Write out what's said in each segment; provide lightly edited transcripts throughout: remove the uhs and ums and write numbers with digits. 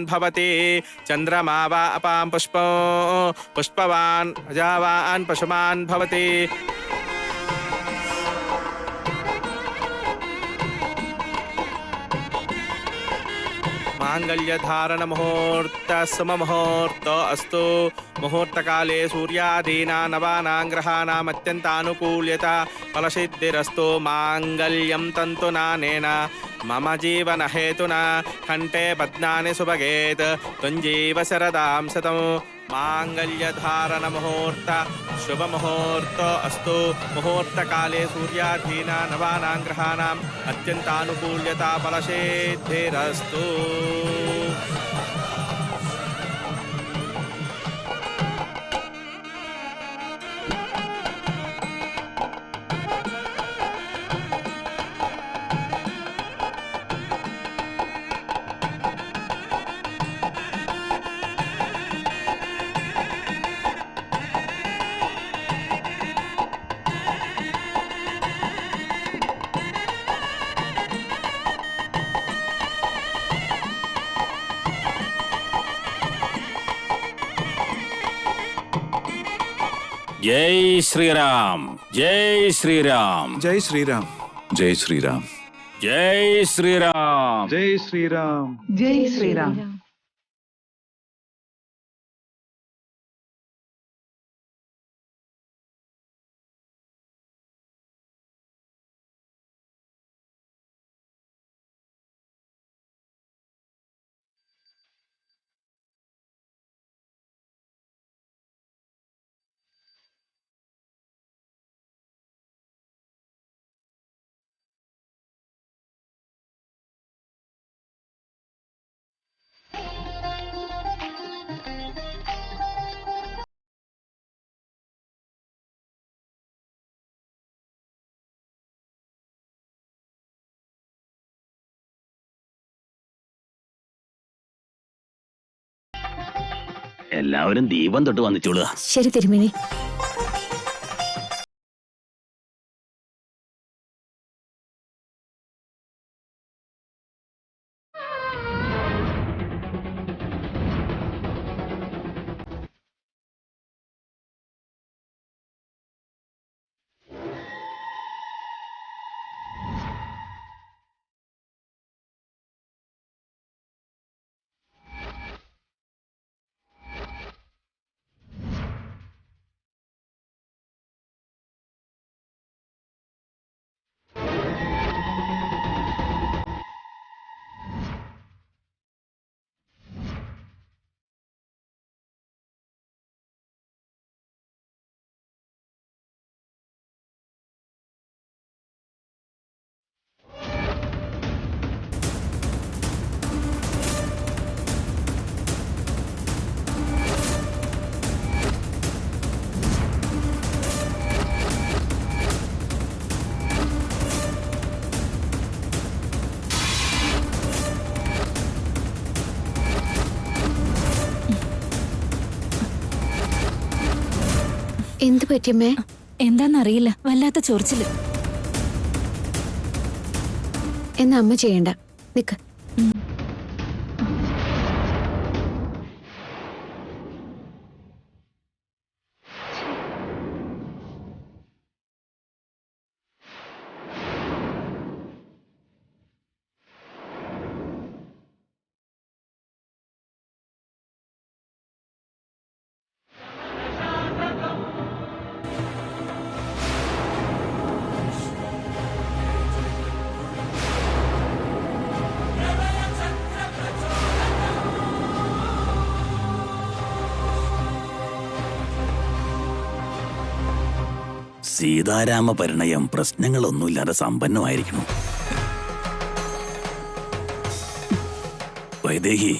भवति चंद्रमा वा अपां पुष्पवान् अजावान् पशुमान् भवति मांगल्यधारण मुहूर्त सुमुहूर्त अस्तु मुहूर्तकाले सूर्यादीना नवानां ग्रहाणाम् अत्यन्तानुकूल्यता फलसिद्धिरस्तु मांगल्यं तन्तुनानेन मम जीवन हेतुना कंठे बध्नानि सुभगेत् तुञ्जीव शरदां शतं मांगल्यधारण मुहूर्त शुभ मुहूर्त अस्तु मुहूर्तकाले सूर्याधीना नवानां ग्रहाणाम् अत्यन्तानुकूल्यता फलसिद्धिरस्तु जय श्रीराम जय श्रीराम जय श्रीराम जय श्रीराम जय श्रीराम जय श्रीराम जय श्रीराम। എല്ലാവരും ദീപം തൊട്ട് വന്നിച്ചോളുക. ശരി തിരുമേനി. എന്ത് പറ്റിയമ്മേ? എന്താന്നറിയില്ല, വല്ലാത്ത ചൊറിച്ചില്. എന്നാ അമ്മ ചെയ്യണ്ട, നിക്ക്. സീതാരാമ പരിണയം പ്രശ്നങ്ങളൊന്നുമില്ലാതെ സമ്പന്നമായിരിക്കണം. വൈദേഹി,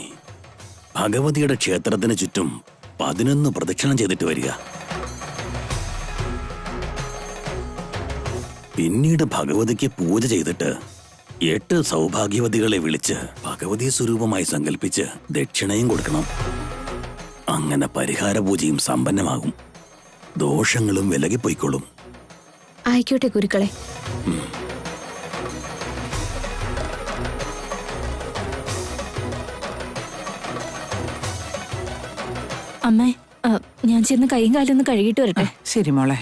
ഭഗവതിയുടെ ക്ഷേത്രത്തിന് ചുറ്റും 11 പ്രദക്ഷിണം ചെയ്തിട്ട് വരിക. പിന്നീട് ഭഗവതിക്ക് പൂജ ചെയ്തിട്ട് 8 സൗഭാഗ്യവതികളെ വിളിച്ച് ഭഗവതി സ്വരൂപമായി സങ്കല്പിച്ച് ദക്ഷിണയും കൊടുക്കണം. അങ്ങനെ പരിഹാര പൂജയും സമ്പന്നമാകും, ദോഷങ്ങളും വിലകിപ്പോയിക്കൊള്ളും. ആയിക്കോട്ടെ ഗുരുക്കളെ. അമ്മേ, ഞാൻ ചെന്ന് കൈയും കാലും ഒന്ന് കഴുകിയിട്ട് വരട്ടെ. ശരി മോളെ.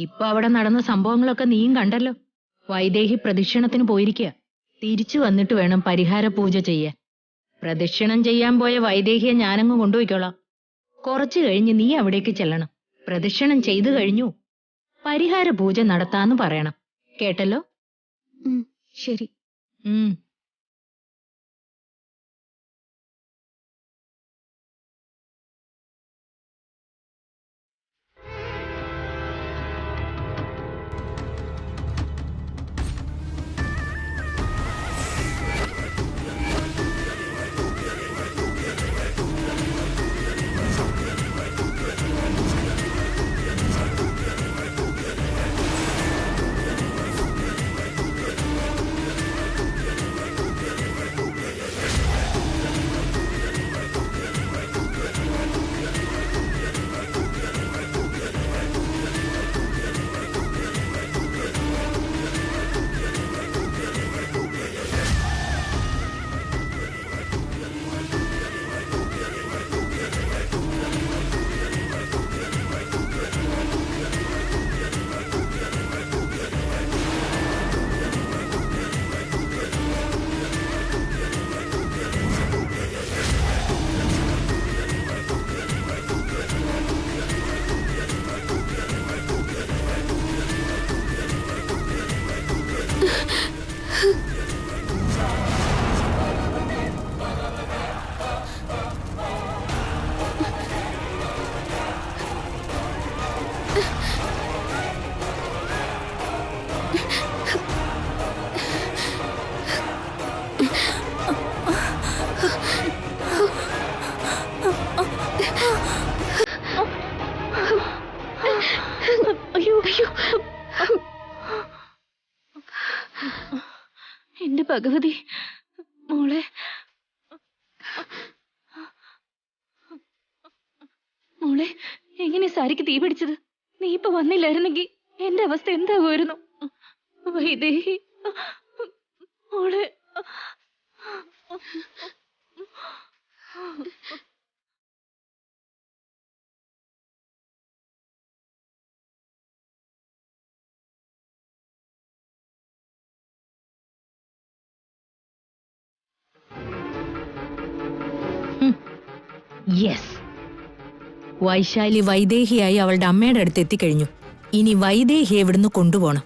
ഇപ്പൊ അവിടെ നടന്ന സംഭവങ്ങളൊക്കെ നീയും കണ്ടല്ലോ. വൈദേഹി പ്രദക്ഷിണത്തിന് പോയിരിക്കുക. തിരിച്ചു വന്നിട്ട് വേണം പരിഹാര പൂജ ചെയ്യാൻ. പ്രദക്ഷിണം ചെയ്യാൻ പോയ വൈദേഹിയെ ഞാനങ്ങ് കൊണ്ടുപോയിക്കോളാം. കുറച്ചു കഴിഞ്ഞ് നീ അവിടേക്ക് ചെല്ലണം. പ്രദക്ഷിണം ചെയ്തു കഴിഞ്ഞു പരിഹാര പൂജ നടത്താന്ന് പറയണം. കേട്ടല്ലോ? ശരി. എന്റെ ഭഗവതി, മോളെ. മോളെ, എങ്ങനെ സാരിക്ക് തീ പിടിച്ചത്? നീ ഇപ്പൊ വന്നില്ലായിരുന്നെങ്കിൽ എന്റെ അവസ്ഥ എന്താകുമായിരുന്നു? വൈദേഹി മോളെ. യെസ്, വൈശാലി വൈദേഹിയായി അവളുടെ അമ്മയുടെ അടുത്ത് എത്തിക്കഴിഞ്ഞു. ഇനി വൈദേഹി എവിടുന്ന് കൊണ്ടുപോകണം.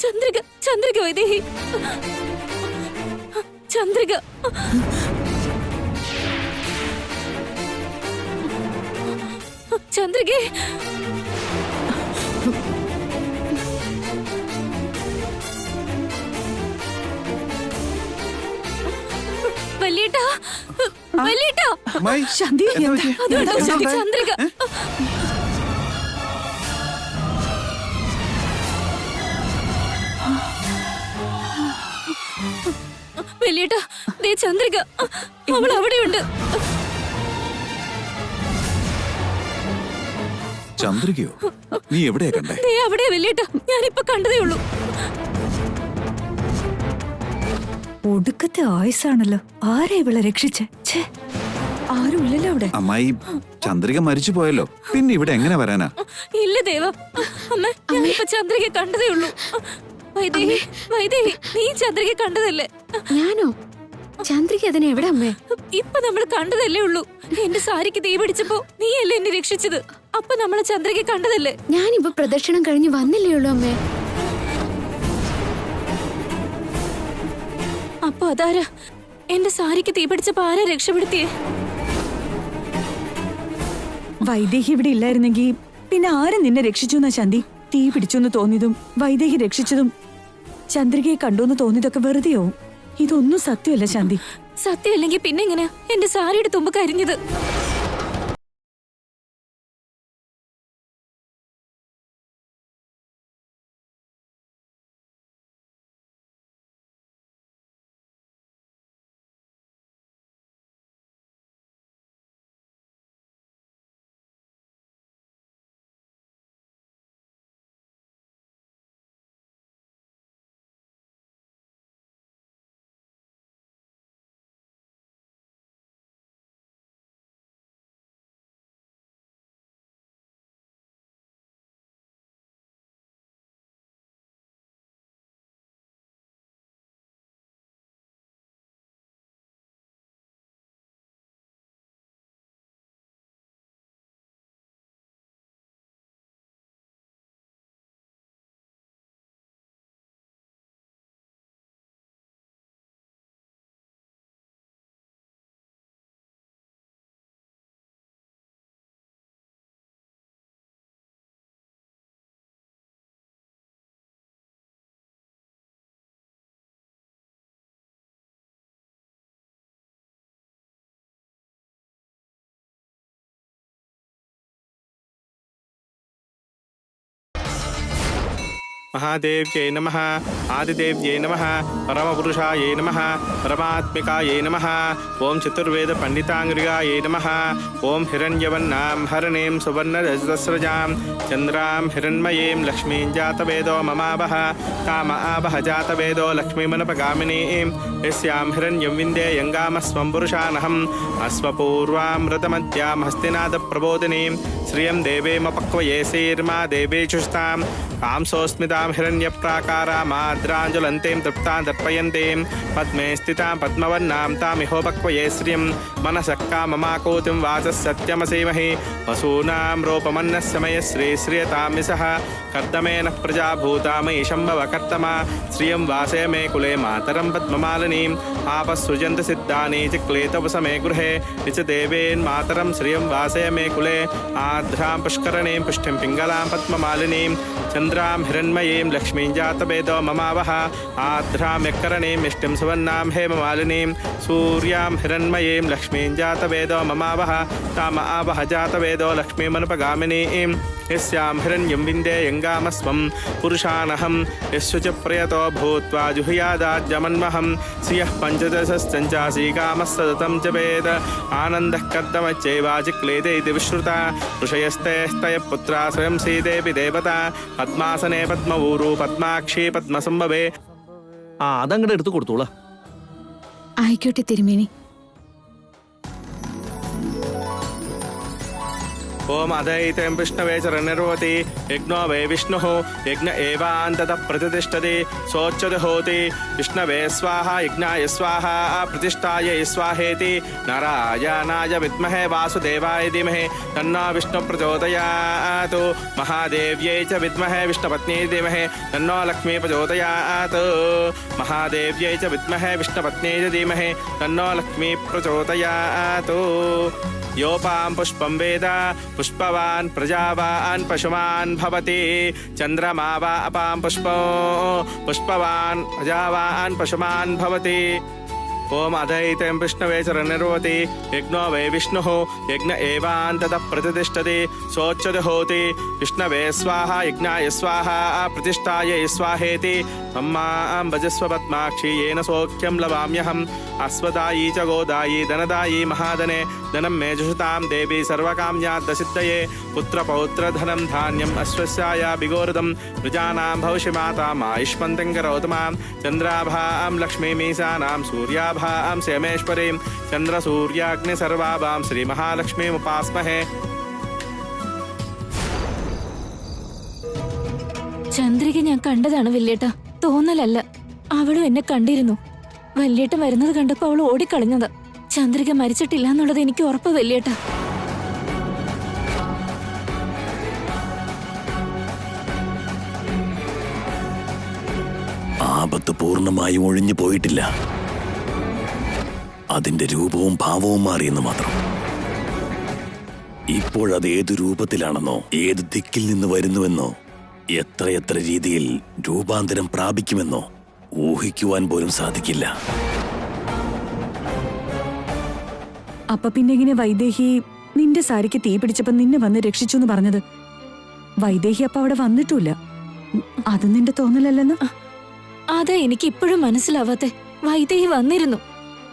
ചന്ദ്രിക, ചന്ദ്രിക, വൈദേഹി, ചന്ദ്രിക. ചന്ദ്രികേ, വല്യേട്ടാ, വല്യേട്ടാ. ശാന്തി, അതുകൊണ്ടോ ചന്ദ്രിക. വലിയേട്ടാ, ദേ ചന്ദ്രിക, അവൾ അവിടെയുണ്ട്. ചന്ദ്രികയോ? നീ എവിടെയാ കണ്ടേ? ദേ അവിടെ വലിയേട്ടാ, ഞാനിപ്പോ കണ്ടതേ ഉള്ളൂ. ഒടുക്കത്തെ ആയുസാണല്ലോ. ആരെ ഇവളെ രക്ഷിച്ചേ? ആരുമില്ലല്ലോ അവിടെ. അമ്മായി, ചന്ദ്രിക മരിച്ചു പോയല്ലോ, പിന്നെ ഇവിടെ എങ്ങനെ വരാനാ? ഇല്ല ദേവ, അമ്മ, ഞാനിപ്പോ ചന്ദ്രിക കണ്ടതേ ഉള്ളൂ. വൈദേഹി, വൈദേഹി, നീ ചന്ദ്രിക കണ്ടതല്ലേ? ഞാനോ? ചന്ദ്രിക അതിനെ എവിടെ അമ്മേ? ഇപ്പൊ നമ്മൾ കണ്ടതല്ലേ ഉള്ളൂ. എന്റെ സാരിക്ക് തീ പിടിച്ചപ്പോ നീയല്ലേ എന്നെ രക്ഷിച്ചത്. അപ്പൊ നമ്മളെ ചന്ദ്രിക കണ്ടതല്ലേ. ഞാനിപ്പോ പ്രദർശനം കഴിഞ്ഞ് വന്നില്ലേ ഉള്ളൂ അമ്മേ. അപ്പൊ അതാരാ എന്റെ സാരിക്ക് തീ പിടിച്ചപ്പോ ആരാ രക്ഷപ്പെടുത്തിയേ? വൈദേഹി ഇവിടെ ഇല്ലായിരുന്നെങ്കിൽ പിന്നെ ആരും നിന്നെ രക്ഷിച്ചു എന്നാ ശാന്തി? തീ പിടിച്ചെന്ന് തോന്നിയതും വൈദേഹി രക്ഷിച്ചതും ചന്ദ്രികയെ കണ്ടുവെന്ന് തോന്നിയതൊക്കെ വെറുതെയാവും. ഇതൊന്നും സത്യമല്ല ശാന്തി. സത്യമല്ലെങ്കിൽ പിന്നെ എങ്ങനെയാ എന്റെ സാരിയുടെ തുമ്പ് കരിഞ്ഞത്? महादेव्यै नमः, आदिदेव्यै नमः, परमपुरुषायै नमः, परमात्मिकायै नमः, ओम चतुर्वेद पंडितांग्रियायै नमः, ओम हिरण्यवर्णां हरणीं सुवर्णरजतस्रजां चंद्रां हिरण्मयीं लक्ष्मीं जातवेदो ममावह काम आवह जातवेदो लक्ष्मीमनपगामिनीं यस्यां हिरण्यं विन्दे यङ्गामस्वं पुरुषानहम् अश्वपूर्वामृतमद्यां हस्तिनादप्रबोधिनीं श्रियं देवीमपक्वये श्रीर्मा देवीचुष्टां कांसोऽस्मितां हिरण्यप्राकारामाद्राञ्ज्वलन्तीं तृप्तां दर्पयन्तीं पद्मे स्थितां पद्मवर्णां तामिहोपक्वये श्रियं मनसः काममाकोतिं वाचः सत्यमसीमहि वसूनां रूपमन्नस्य मयश्री श्रियतामिसः कर्दमेन प्रजा भूतामयि शम्भव कर्तमा श्रियं वासे मे कुले मातरं पद्ममालिनीम् आपःसृजन्त सिद्धानि चिक्लेतवसमे गृहे निच देवेन्मातरं श्रियं वासे मे कुले आर्द्रां पुष्करणीं पुष्टिं पिङ्गलां पद्ममालिनीं चन्द्रां हिरण्मयीं लक्ष्मीं जातवेदो ममावह आर्द्रां यक्करणीं मिष्टिं सुवर्णां हेममालिनीं सूर्यां हिरण्मयीं लक्ष्मीं जातवेदो ममावह ताम आवह जातवेदो लक्ष्मीमनुपगामिनीं यस्यां हिरण्यं विन्दे यङ्गामस्वं पुरुषानहं यस्य च प्रयतो भूत्वा जुहुयादाज्यमन्महं श्रियः पञ्चदशश्चञ्चासी कामः सततं जपेद आनन्दः कर्दमच्चैवाचिक्लेदे इति विश्रुता ऋषयस्ते स्तयपुत्रा स्वयं सीदेऽपि देवता പത്മാസനേ പത്മവൂരു പത്മാക്ഷി പത്മസംഭവേ. അതങ്ങടെ എടുത്തു കൊടുത്തോളാം. ആയിക്കോട്ടെ തിരുമേനി. ओम अदैतं विष्णवे च निर्वति यज्ञो वै विष्णुः यज्ञ एवान्ततः प्रतिष्ठति सोच्यते होति विष्णवे स्वाहा यज्ञाय स्वाहा प्रतिष्ठाय स्वाहेति नारायणाय विद्महे वासुदेवाय धीमहि तन्नो विष्णु प्रचोदयात् महादेव्यै च विद्महे विष्णुपत्नी धीमहि तन्नो लक्ष्मी प्रचोदयात् महादेव्यै च विद्महे विष्णुपत्नी धीमहि तन्नो लक्ष्मी प्रचोदयात् योपां पुष्पं वेद पुष्पवान् प्रजावान् पशुमान् भवति चन्द्रमा वा अपां पुष्पवान् प्रजावान् पशुमान् भवति. ओम अदैतं विष्णवे च निर्वति यज्ञो वै विष्णुः यज्ञ एवान्ततः प्रतिष्ठति सोच्यते होति विष्णवे स्वाहा यज्ञाय स्वाहा प्रतिष्ठाय स्वाहेति मम्मां भजस्व पद्माक्षी येन सौख्यं लवाम्यहम् अश्वदायी च गोदायी धनदायी महाधने धनं मे जुषतां देवी सर्वकाम्याद्दसिद्धये पुत्रपौत्रधनं धान्यम् अश्वस्यायाभिगोरदं प्रजानां भविष्य माताम् आयुष्मन्तं करोतु मां चन्द्राभां लक्ष्मीमीशानां सूर्याभां श्यामेश्वरीं चन्द्रसूर्याग्नि सर्वाभां श्रीमहालक्ष्मीमुपास्महे. ചന്ദ്രിക ഞാൻ കണ്ടതാണ് വല്യേട്ടാ, തോന്നലല്ല. അവളും എന്നെ കണ്ടിരുന്നു. വല്യേട്ടൻ വരുന്നത് കണ്ടപ്പോ അവൾ ഓടിക്കളഞ്ഞത്. ചന്ദ്രിക മരിച്ചിട്ടില്ല എന്നുള്ളത് എനിക്ക് ഉറപ്പ് വല്യേട്ട. ആപത്ത് പൂർണ്ണമായും ഒഴിഞ്ഞു പോയിട്ടില്ല. അതിന്റെ രൂപവും ഭാവവും മാറിയെന്ന് മാത്രം. ഇപ്പോഴത് ഏതു രൂപത്തിലാണെന്നോ ഏത് ദിക്കിൽ നിന്ന് വരുന്നുവെന്നോ എത്രയെത്ര രീതിയിൽ രൂപാന്തരം പ്രാപിക്കുമെന്നോ ഊഹിക്കുവാൻ പോലും സാധിക്കില്ല. അപ്പൊ പിന്നെ ഇങ്ങനെ വൈദേഹി നിന്റെ സാരിക്ക് തീ പിടിച്ചപ്പോ നിന്നെ വന്ന് രക്ഷിച്ചു എന്ന് പറഞ്ഞത്? വൈദേഹി അപ്പൊ അവിടെ വന്നിട്ടില്ല. അത് നിന്റെ തോന്നലല്ലെന്ന്? അതാ എനിക്ക് ഇപ്പോഴും മനസ്സിലാവാത്തെ. വൈദേഹി വന്നിരുന്നു,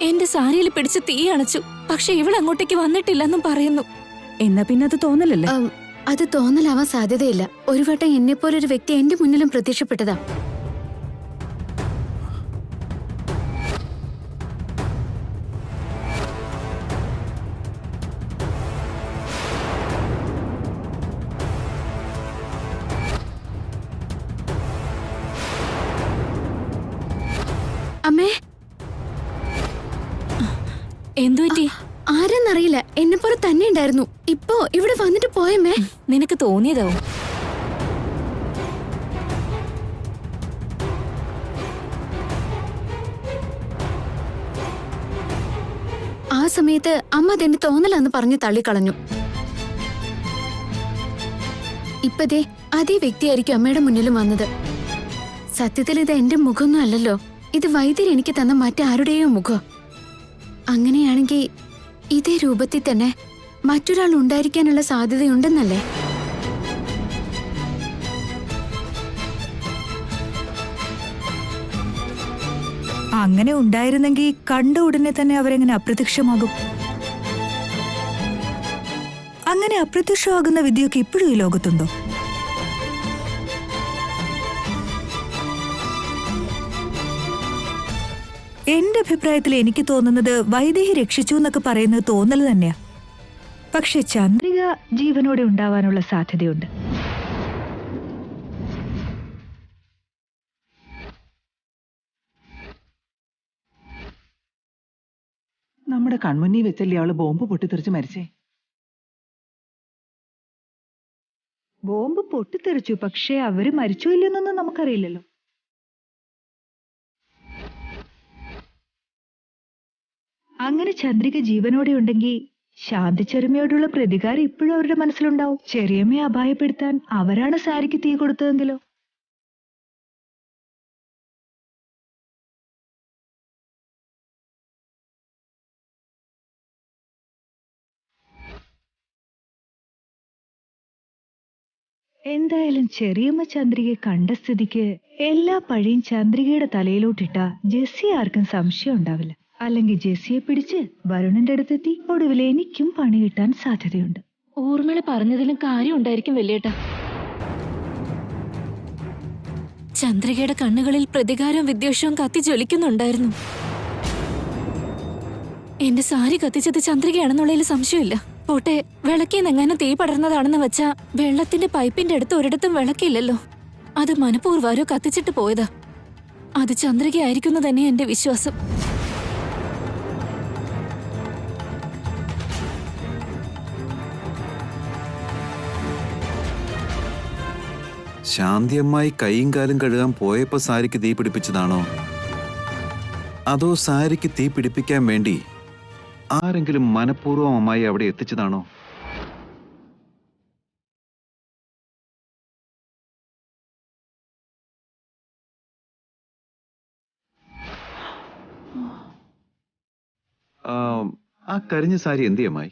എന്റെ സാരിയിൽ പിടിച്ച് തീ അണച്ചു. പക്ഷെ ഇവളങ്ങോട്ടേക്ക് വന്നിട്ടില്ലെന്നും പറയുന്നു. എന്നാ പിന്നെ അത് തോന്നലല്ലേ? അത് തോന്നലാവാൻ സാധ്യതയില്ല. ഒരു വട്ടം എന്നെ പോലൊരു വ്യക്തി എന്റെ മുന്നിലും പ്രത്യക്ഷപ്പെട്ടതാ. അമ്മേ, എന്തുപറ്റി? ആരെന്നറിയില്ല, എന്നെ പോലെ തന്നെ ഉണ്ടായിരുന്നു. ഇപ്പോ ഇവിടെ വന്നിട്ട് പോയമ്മേ. നിനക്ക് തോന്നിയതാവും. ആ സമയത്ത് അമ്മ അതെന്റെ തോന്നലാന്ന് പറഞ്ഞ് തള്ളിക്കളഞ്ഞു. ഇപ്പതേ അതേ വ്യക്തിയായിരിക്കും അമ്മയുടെ മുന്നിലും വന്നത്. സത്യത്തിൽ ഇത് എന്റെ മുഖമൊന്നും അല്ലല്ലോ. ഇത് വൈദ്യർ എനിക്ക് തന്ന മറ്റാരുടെയോ മുഖം. അങ്ങനെയാണെങ്കിൽ ഇതേ രൂപത്തിൽ തന്നെ മറ്റൊരാൾ ഉണ്ടായിരിക്കാനുള്ള സാധ്യതയുണ്ടെന്നല്ലേ? അങ്ങനെ ഉണ്ടായിരുന്നെങ്കിൽ കണ്ട ഉടനെ തന്നെ അവരെങ്ങനെ അപ്രത്യക്ഷമാകും? അങ്ങനെ അപ്രത്യക്ഷമാകുന്ന വിദ്യയൊക്കെ ഇപ്പോഴും ഈ ലോകത്തുണ്ടോ? എന്റെ അഭിപ്രായത്തിൽ എനിക്ക് തോന്നുന്നത് വൈദേഹി രക്ഷിച്ചു എന്നൊക്കെ പറയുന്നത് തോന്നൽ തന്നെയാ. പക്ഷെ ചന്ദ്രിക ജീവനോടെ ഉണ്ടാവാനുള്ള സാധ്യതയുണ്ട്. നമ്മുടെ കൺമുന്നിൽ വെച്ചല്ലേ അവള് ബോംബ് പൊട്ടിത്തെറിച്ച് മരിച്ചേ? ബോംബ് പൊട്ടിത്തെറിച്ചു, പക്ഷെ അവര് മരിച്ചോ ഇല്ലെന്നൊന്നും നമുക്കറിയില്ലല്ലോ. അങ്ങനെ ചന്ദ്രിക ജീവനോടെ ഉണ്ടെങ്കിൽ ശാന്തിച്ചെരുമയോടുള്ള പ്രതികാരം ഇപ്പോഴും അവരുടെ മനസ്സിലുണ്ടാവും. ചെറിയമ്മയെ അപായപ്പെടുത്താൻ അവരാണ് സാരിക്ക് തീ കൊടുത്തതെങ്കിലോ? എന്തായാലും ചെറിയമ്മ ചന്ദ്രികയെ കണ്ട സ്ഥിതിക്ക് എല്ലാ പഴിയും ചന്ദ്രികയുടെ തലയിലോട്ടിട്ട ജെസ്സി ആർക്കും സംശയം ഉണ്ടാവില്ല. അല്ലെങ്കിൽ ജെസ്സിയെ പിടിച്ച് വരുണിന്റെ അടുത്തെത്തി ഒടുവിൽ എനിക്കും പണി കിട്ടാൻ സാധ്യതയുണ്ട്. ഊർമിള പറഞ്ഞതിലും കാര്യം ഉണ്ടായിരിക്കും വല്യേട്ട. ചന്ദ്രികയുടെ കണ്ണുകളിൽ പ്രതികാരവും വിദ്വേഷവും കത്തി ജ്വലിക്കുന്നുണ്ടായിരുന്നു. എന്റെ സാരി കത്തിച്ചത് ചന്ദ്രികയാണെന്നുള്ളതിൽ സംശയമില്ല. പോട്ടെ, വിളക്കിന്നെങ്ങനെ തീ പടർന്നതാണെന്ന് വെച്ചാ വെള്ളത്തിന്റെ പൈപ്പിന്റെ അടുത്ത് ഒരിടത്തും വിളക്കില്ലല്ലോ. അത് മനഃപൂർവ്വം കത്തിച്ചിട്ട് പോയതാ. അത് ചന്ദ്രികയായിരിക്കുന്നു തന്നെ എന്റെ വിശ്വാസം. ശാന്തിയമ്മായി കൈയും കാലും കഴുകാൻ പോയപ്പോ സാരിക്ക് തീ പിടിപ്പിച്ചതാണോ, അതോ സാരിക്ക് തീ പിടിപ്പിക്കാൻ വേണ്ടി ആരെങ്കിലും മനഃപൂർവ്വം അമ്മായി അവിടെ എത്തിച്ചതാണോ? ആ കരിഞ്ഞ സാരി എന്തി അമ്മായി?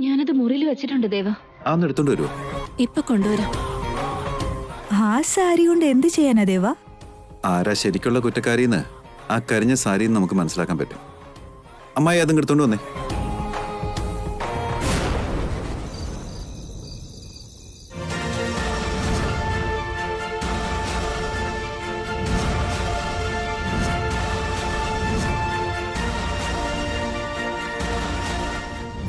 ഞാനത് മുറിയിൽ വെച്ചിട്ടുണ്ട് ദേവ. അതൊന്ന് എടുത്തോണ്ട് വരുമോ? ഇപ്പൊ കൊണ്ടുവരാം. ആ സാരി കൊണ്ട് എന്ത് ചെയ്യാനാ ദേവാ? ആരാ ശരിക്കുള്ള കുറ്റക്കാരിന്ന് ആ കരിഞ്ഞ സാരിന്ന് നമുക്ക് മനസ്സിലാക്കാൻ പറ്റും. അമ്മായി അതും എടുത്തോണ്ട് വന്നേ.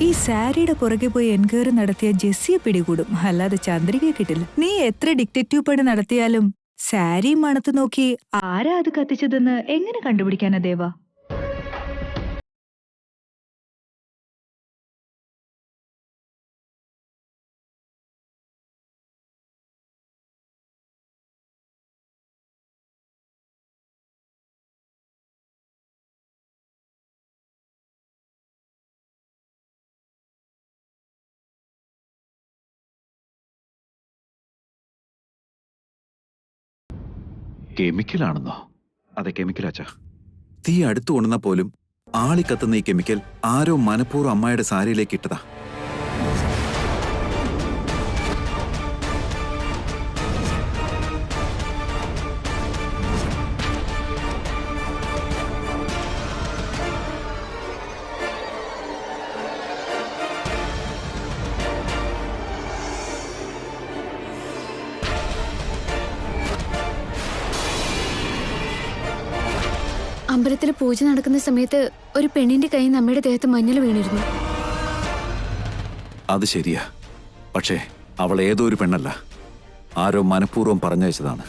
ഈ സാരിയുടെ പുറകെ പോയി എൻക്വയറി നടത്തിയ ജെസ്സിയെ പിടികൂടും, അല്ലാതെ ചന്ദ്രികയെ കിട്ടില്ല. നീ എത്ര ഡിറ്റക്റ്റീവ് പണി നടത്തിയാലും സാരി മണത്ത് നോക്കി ആരാ അത് കത്തിച്ചതെന്ന് എങ്ങനെ കണ്ടുപിടിക്കാനാ ദേവാ? കെമിക്കലാണെന്നോ? അതെ, കെമിക്കലാച്ചാ. തീ അടുത്തു കൊണ്ടുവന്നാൽ പോലും ആളിക്കത്തുന്ന ഈ കെമിക്കൽ ആരോ മനഃപൂർവ്വം അമ്മായിയുടെ സാരിയിലേക്ക് ഇട്ടതാ. അമ്പലത്തിൽ പൂജ നടക്കുന്ന സമയത്ത് ഒരു പെണ്ണിന്റെ കൈ നമ്മുടെ ദേഹത്ത് മഞ്ഞൾ വീണിരുന്നു. അത് ശരിയാ, പക്ഷേ അവൾ ഏതോ ഒരു പെണ്ണല്ല, ആരോ മനഃപൂർവ്വം പറഞ്ഞയച്ചതാണ്.